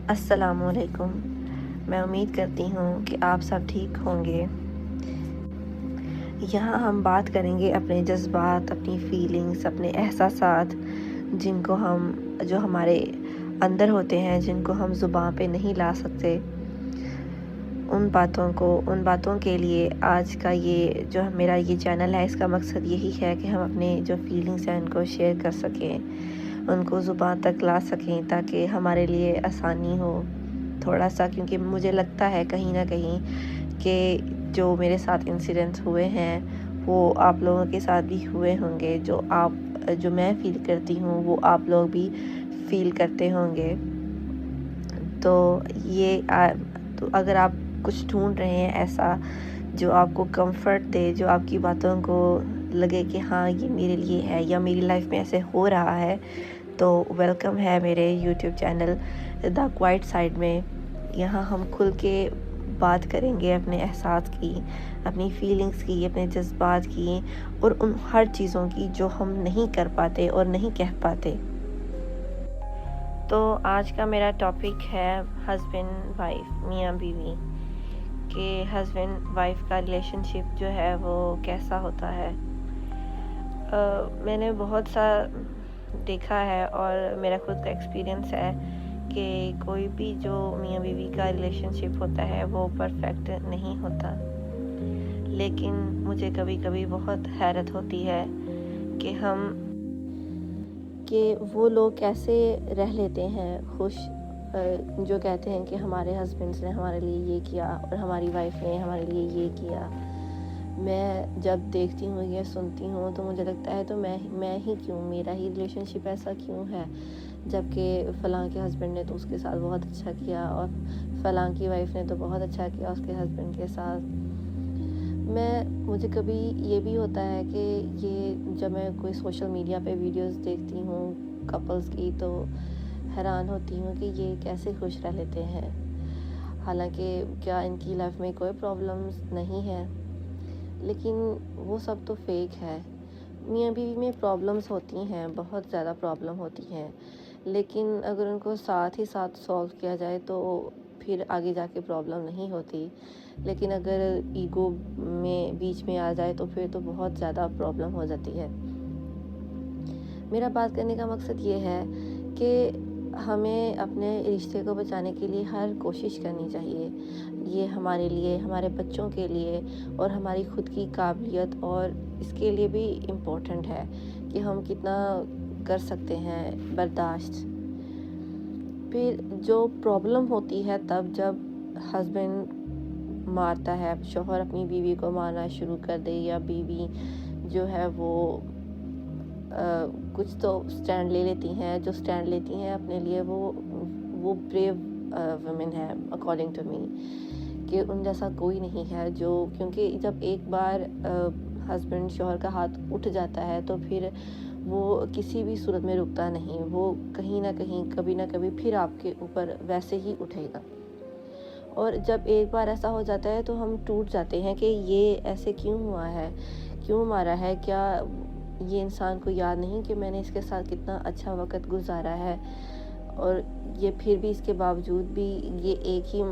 السلام علیکم۔ میں امید کرتی ہوں کہ آپ سب ٹھیک ہوں گے۔ یہاں ہم بات کریں گے اپنے جذبات، اپنی فیلنگز، اپنے احساسات جو ہمارے اندر ہوتے ہیں، جن کو ہم زبان پہ نہیں لا سکتے، ان باتوں کے لیے آج کا جو میرا یہ چینل ہے، اس کا مقصد یہی ہے کہ ہم اپنے جو فیلنگز ہیں ان کو شیئر کر سکیں، ان کو زبان تک لا سکیں، تاکہ ہمارے لیے آسانی ہو تھوڑا سا، کیونکہ مجھے لگتا ہے کہیں نہ کہیں کہ جو میرے ساتھ انسیڈنٹس ہوئے ہیں وہ آپ لوگوں کے ساتھ بھی ہوئے ہوں گے، جو میں فیل کرتی ہوں وہ آپ لوگ بھی فیل کرتے ہوں گے۔ تو اگر آپ کچھ ڈھونڈ رہے ہیں ایسا جو آپ کو کمفرٹ دے، جو آپ کی باتوں کو لگے کہ ہاں یہ میرے لیے ہے یا میری لائف میں ایسے ہو رہا ہے، تو ویلکم ہے میرے یوٹیوب چینل دا کوائٹ سائڈ میں۔ یہاں ہم کھل کے بات کریں گے اپنے احساس کی، اپنی فیلنگز کی، اپنے جذبات کی، اور ان ہر چیزوں کی جو ہم نہیں کر پاتے اور نہیں کہہ پاتے۔ تو آج کا میرا ٹاپک ہے ہسبینڈ وائف، میاں بیوی، کہ ہسبینڈ وائف کا ریلیشن شپ جو ہے وہ کیسا ہوتا ہے۔ میں نے بہت سا دیکھا ہے اور میرا خود کا ایکسپیرینس ہے کہ کوئی بھی جو میاں بیوی کا ریلیشن شپ ہوتا ہے وہ پرفیکٹ نہیں ہوتا، لیکن مجھے کبھی کبھی بہت حیرت ہوتی ہے کہ وہ لوگ کیسے رہ لیتے ہیں خوش، جو کہتے ہیں کہ ہمارے ہسبینڈس نے ہمارے لیے یہ کیا اور ہماری وائف نے ہمارے لیے یہ کیا۔ میں جب دیکھتی ہوں یا سنتی ہوں تو مجھے لگتا ہے تو میں ہی کیوں، میرا ہی ریلیشن شپ ایسا کیوں ہے، جبکہ فلاں کے ہسبینڈ نے تو اس کے ساتھ بہت اچھا کیا اور فلاں کی وائف نے تو بہت اچھا کیا اس کے ہسبینڈ کے ساتھ۔ مجھے کبھی یہ بھی ہوتا ہے کہ جب میں کوئی سوشل میڈیا پہ ویڈیوز دیکھتی ہوں کپلز کی، تو حیران ہوتی ہوں کہ یہ کیسے خوش رہ لیتے ہیں، حالانکہ کیا ان کی لائف میں کوئی پرابلمز نہیں ہے، لیکن وہ سب تو فیک ہے۔ میاں بیوی میں پرابلمز ہوتی ہیں، بہت زیادہ پرابلم ہوتی ہیں، لیکن اگر ان کو ساتھ ہی ساتھ سولو کیا جائے تو پھر آگے جا کے پرابلم نہیں ہوتی، لیکن اگر ایگو میں بیچ میں آ جائے تو پھر تو بہت زیادہ پرابلم ہو جاتی ہے۔ میرا بات کرنے کا مقصد یہ ہے کہ ہمیں اپنے رشتے کو بچانے کے لیے ہر کوشش کرنی چاہیے، یہ ہمارے لیے، ہمارے بچوں کے لیے اور ہماری خود کی قابلیت اور اس کے لیے بھی امپورٹنٹ ہے کہ ہم کتنا کر سکتے ہیں برداشت۔ پھر جو پرابلم ہوتی ہے تب جب ہسبینڈ مارتا ہے، شوہر اپنی بیوی کو مارنا شروع کر دے، یا بیوی جو ہے وہ کچھ تو سٹینڈ لے لیتی ہیں، جو سٹینڈ لیتی ہیں اپنے لیے وہ بریو ویمن ہے اکارڈنگ ٹو می، کہ ان جیسا کوئی نہیں ہے، کیونکہ جب ایک بار ہسبینڈ شوہر کا ہاتھ اٹھ جاتا ہے تو پھر وہ کسی بھی صورت میں رکتا نہیں، وہ کہیں نہ کہیں کبھی نہ کبھی پھر آپ کے اوپر ویسے ہی اٹھے گا، اور جب ایک بار ایسا ہو جاتا ہے تو ہم ٹوٹ جاتے ہیں کہ یہ ایسے کیوں ہوا ہے، کیوں مارا ہے، کیا یہ انسان کو یاد نہیں کہ میں نے اس کے ساتھ کتنا اچھا وقت گزارا ہے، اور یہ پھر بھی اس کے باوجود بھی یہ ایک ہی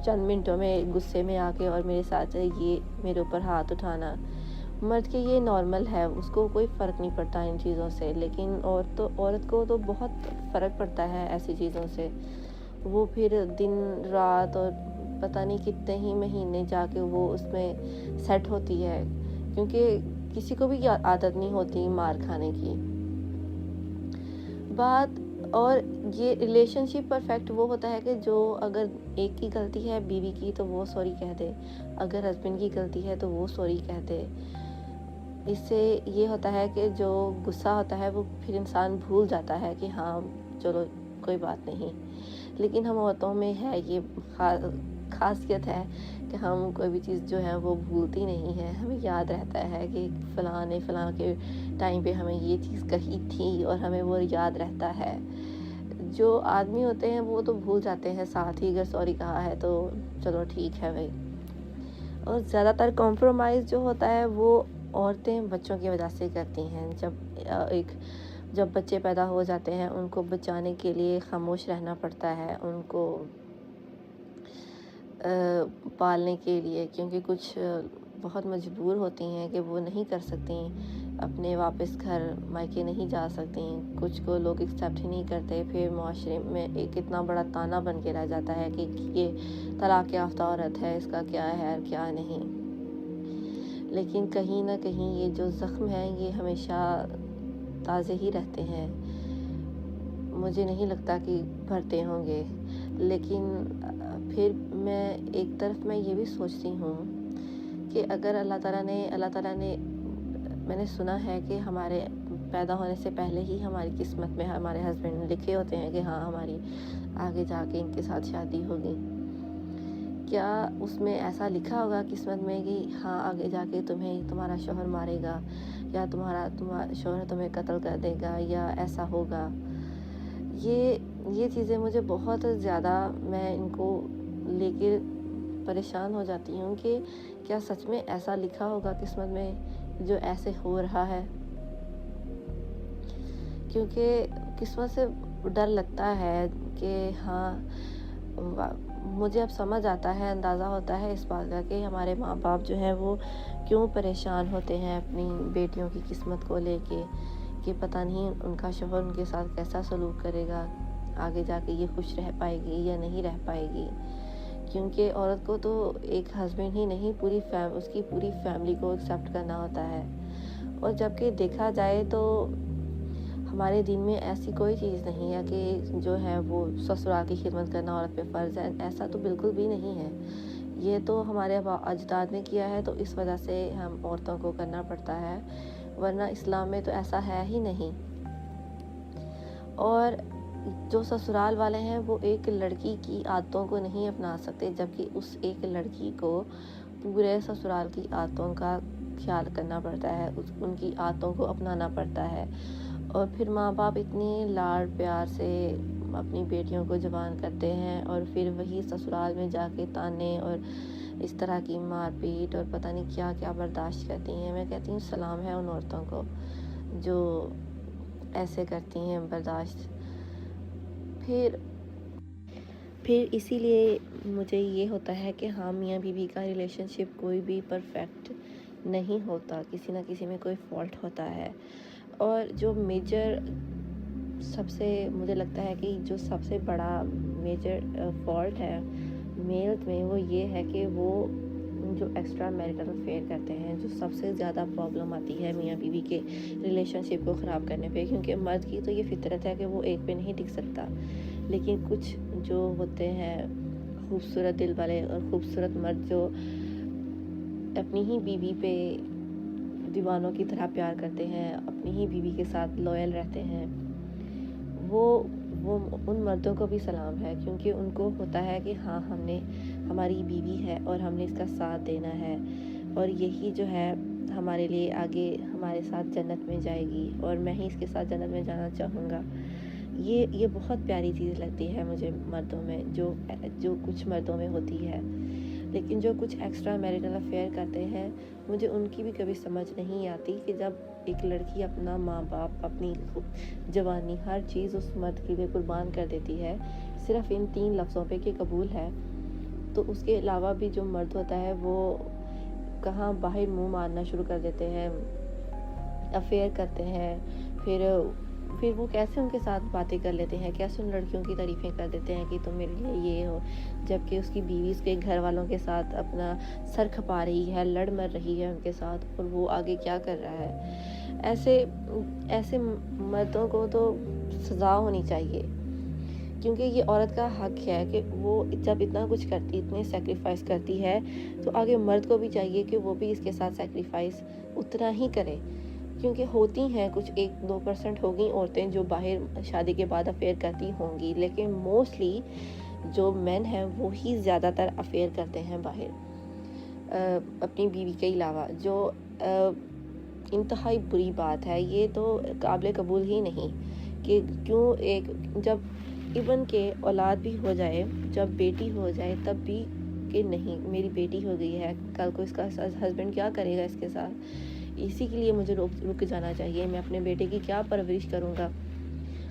چند منٹوں میں غصے میں آ کے اور میرے ساتھ یہ میرے اوپر ہاتھ اٹھانا۔ مرد کے یہ نارمل ہے، اس کو کوئی فرق نہیں پڑتا ان چیزوں سے، لیکن عورت کو تو بہت فرق پڑتا ہے ایسی چیزوں سے، وہ پھر دن رات اور پتہ نہیں کتنے ہی مہینے جا کے وہ اس میں سیٹ ہوتی ہے، کیونکہ کسی کو بھی عادت نہیں ہوتی مار کھانے کی بات۔ اور یہ ریلیشن شپ پرفیکٹ وہ ہوتا ہے کہ جو اگر ایک کی غلطی ہے بیوی کی تو وہ سوری کہہ دے، اگر ہسبینڈ کی غلطی ہے تو وہ سوری کہہ دے۔ اس سے یہ ہوتا ہے کہ جو غصہ ہوتا ہے وہ پھر انسان بھول جاتا ہے کہ ہاں چلو کوئی بات نہیں، لیکن ہم عورتوں میں ہے یہ خاصیت ہے کہ ہم کوئی بھی چیز جو ہے وہ بھولتی نہیں ہے، ہمیں یاد رہتا ہے کہ فلاں نے فلاں کے ٹائم پہ ہمیں یہ چیز کہی تھی اور ہمیں وہ یاد رہتا ہے۔ جو آدمی ہوتے ہیں وہ تو بھول جاتے ہیں، ساتھ ہی اگر سوری کہا ہے تو چلو ٹھیک ہے بھائی۔ اور زیادہ تر کمپرومائز جو ہوتا ہے وہ عورتیں بچوں کی وجہ سے کرتی ہیں، جب ایک جب بچے پیدا ہو جاتے ہیں ان کو بچانے کے لیے خاموش رہنا پڑتا ہے، ان کو پالنے کے لیے، کیونکہ کچھ بہت مجبور ہوتی ہیں کہ وہ نہیں کر سکتی، اپنے واپس گھر مائکے نہیں جا سکتی، کچھ کو لوگ ایکسیپٹ ہی نہیں کرتے، پھر معاشرے میں ایک اتنا بڑا تانا بن کے رہ جاتا ہے کہ یہ طلاق یافتہ عورت ہے، اس کا کیا ہے اور کیا نہیں۔ لیکن کہیں نہ کہیں یہ جو زخم ہیں یہ ہمیشہ تازے ہی رہتے ہیں، مجھے نہیں لگتا کہ بھرتے ہوں گے۔ لیکن پھر میں ایک طرف میں یہ بھی سوچتی ہوں کہ اگر اللہ تعالیٰ نے میں نے سنا ہے کہ ہمارے پیدا ہونے سے پہلے ہی ہماری قسمت میں ہمارے ہسبینڈ لکھے ہوتے ہیں کہ ہاں ہماری آگے جا کے ان کے ساتھ شادی ہوگی، کیا اس میں ایسا لکھا ہوگا قسمت میں کہ ہاں آگے جا کے تمہارا شوہر مارے گا، یا تمہارا شوہر تمہیں قتل کر دے گا، یا ایسا ہوگا؟ یہ چیزیں مجھے بہت زیادہ، میں ان کو لے کے پریشان ہو جاتی ہوں کہ کیا سچ میں ایسا لکھا ہوگا قسمت میں جو ایسے ہو رہا ہے؟ کیونکہ قسمت سے ڈر لگتا ہے کہ ہاں، مجھے اب سمجھ آتا ہے، اندازہ ہوتا ہے اس بات کا کہ ہمارے ماں باپ جو ہیں وہ کیوں پریشان ہوتے ہیں اپنی بیٹیوں کی قسمت کو لے کے، کہ پتہ نہیں ان کا شوہر ان کے ساتھ کیسا سلوک کرے گا، آگے جا کے یہ خوش رہ پائے گی یا نہیں رہ پائے گی۔ کیونکہ عورت کو تو ایک ہسبینڈ ہی نہیں، اس کی پوری فیملی کو ایکسیپٹ کرنا ہوتا ہے، اور جبکہ دیکھا جائے تو ہمارے دین میں ایسی کوئی چیز نہیں ہے کہ جو ہے وہ سسرال کی خدمت کرنا عورت پہ فرض ہے، ایسا تو بالکل بھی نہیں ہے۔ یہ تو ہمارے اجداد نے کیا ہے تو اس وجہ سے ہم عورتوں کو کرنا پڑتا ہے، ورنہ اسلام میں تو ایسا ہے ہی نہیں۔ اور جو سسرال والے ہیں وہ ایک لڑکی کی عادتوں کو نہیں اپنا سکتے، جبکہ اس ایک لڑکی کو پورے سسرال کی عادتوں کا خیال کرنا پڑتا ہے، ان کی عادتوں کو اپنانا پڑتا ہے۔ اور پھر ماں باپ اتنی لاڈ پیار سے اپنی بیٹیوں کو جوان کرتے ہیں، اور پھر وہی سسرال میں جا کے تانے اور اس طرح کی مار پیٹ اور پتہ نہیں کیا کیا برداشت کرتی ہیں۔ میں کہتی ہوں سلام ہے ان عورتوں کو جو ایسے کرتی ہیں برداشت۔ پھر اسی لیے مجھے یہ ہوتا ہے کہ ہاں، میاں بیوی کا ریلیشن شپ کوئی بھی پرفیکٹ نہیں ہوتا، کسی نہ کسی میں کوئی فالٹ ہوتا ہے۔ اور جو میجر سب سے مجھے لگتا ہے کہ جو سب سے بڑا میجر فالٹ ہے میل میں، وہ یہ ہے کہ وہ جو ایکسٹرا میریٹل افیئر کرتے ہیں، جو سب سے زیادہ پرابلم آتی ہے میاں بیوی کے ریلیشن شپ کو خراب کرنے پہ، کیونکہ مرد کی تو یہ فطرت ہے کہ وہ ایک پہ نہیں ٹک سکتا، لیکن کچھ جو ہوتے ہیں خوبصورت دل والے اور خوبصورت مرد جو اپنی ہی بیوی پہ دیوانوں کی طرح پیار کرتے ہیں، اپنی ہی بیوی کے ساتھ لوئل رہتے ہیں، وہ ان مردوں کو بھی سلام ہے، کیونکہ ان کو ہوتا ہے کہ ہاں ہماری بیوی ہے اور ہم نے اس کا ساتھ دینا ہے، اور یہی جو ہے ہمارے لیے آگے ہمارے ساتھ جنت میں جائے گی، اور میں ہی اس کے ساتھ جنت میں جانا چاہوں گا۔ یہ بہت پیاری چیز لگتی ہے مجھے مردوں میں، جو کچھ مردوں میں ہوتی ہے۔ لیکن جو کچھ ایکسٹرا میریٹل افیئر کرتے ہیں، مجھے ان کی بھی کبھی سمجھ نہیں آتی کہ جب ایک لڑکی اپنا ماں باپ، اپنی جوانی، ہر چیز اس مرد کے لیے قربان کر دیتی ہے صرف ان 3 لفظوں پہ کہ قبول ہے، تو اس کے علاوہ بھی جو مرد ہوتا ہے وہ کہاں باہر منہ مارنا شروع کر دیتے ہیں، افیئر کرتے ہیں، پھر وہ کیسے ان کے ساتھ باتیں کر لیتے ہیں، کیسے ان لڑکیوں کی تعریفیں کر دیتے ہیں کہ تم میرے لیے یہ ہو، جبکہ اس کی بیوی اس کے گھر والوں کے ساتھ اپنا سر کھپا رہی ہے، لڑ مر رہی ہے ان کے ساتھ، اور وہ آگے کیا کر رہا ہے۔ ایسے مردوں کو تو سزا ہونی چاہیے، کیونکہ یہ عورت کا حق ہے کہ وہ جب اتنا کچھ کرتی، اتنے سیکریفائس کرتی ہے، تو آگے مرد کو بھی چاہیے کہ وہ بھی اس کے ساتھ سیکریفائس اتنا ہی کرے، کیونکہ ہوتی ہیں کچھ 1-2% ہوگی عورتیں جو باہر شادی کے بعد افیئر کرتی ہوں گی، لیکن موسٹلی جو مین ہیں وہی زیادہ تر افیئر کرتے ہیں باہر اپنی بیوی کے علاوہ، جو انتہائی بری بات ہے۔ یہ تو قابل قبول ہی نہیں کہ جب ایون کہ اولاد بھی ہو جائے، جب بیٹی ہو جائے تب بھی کہ نہیں میری بیٹی ہو گئی ہے، کل کو اس کا ہسبینڈ کیا کرے گا اس کے ساتھ، اسی کے لیے مجھے رک جانا چاہیے. میں اپنے بیٹے کی کیا پرورش کروں گا؟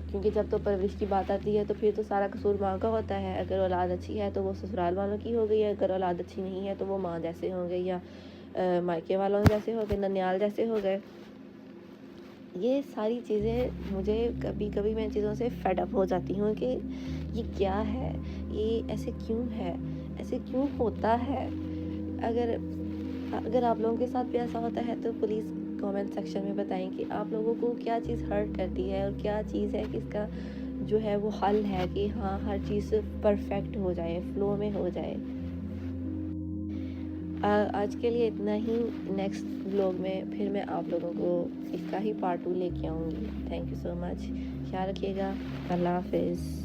کیونکہ جب تو پرورش کی بات آتی ہے تو پھر تو سارا قصور ماں کا ہوتا ہے. اگر اولاد اچھی ہے تو وہ سسرال والوں کی ہو گئی ہے, اگر اولاد اچھی نہیں ہے تو وہ ماں جیسے ہو گئی یا مائکے والوں جیسے ہو گئے, ننیال جیسے ہو گئے. یہ ساری چیزیں مجھے کبھی میں ان چیزوں سے فیڈ اپ ہو جاتی ہوں کہ یہ کیا ہے, یہ ایسے کیوں ہے, ایسے کیوں ہوتا ہے. اگر آپ لوگوں کے ساتھ بھی ایسا ہوتا ہے تو پلیز کامنٹ سیکشن میں بتائیں کہ آپ لوگوں کو کیا چیز ہرٹ کرتی ہے اور کیا چیز ہے کہ اس کا جو ہے وہ حل ہے کہ ہاں ہر چیز پرفیکٹ ہو جائے, فلو میں ہو جائے. آج کے لیے اتنا ہی. نیکسٹ بلاگ میں پھر میں آپ لوگوں کو اس کا ہی پارٹ 2 لے کے آؤں گی. تھینک یو سو مچ. خیال رکھیے گا. اللہ حافظ.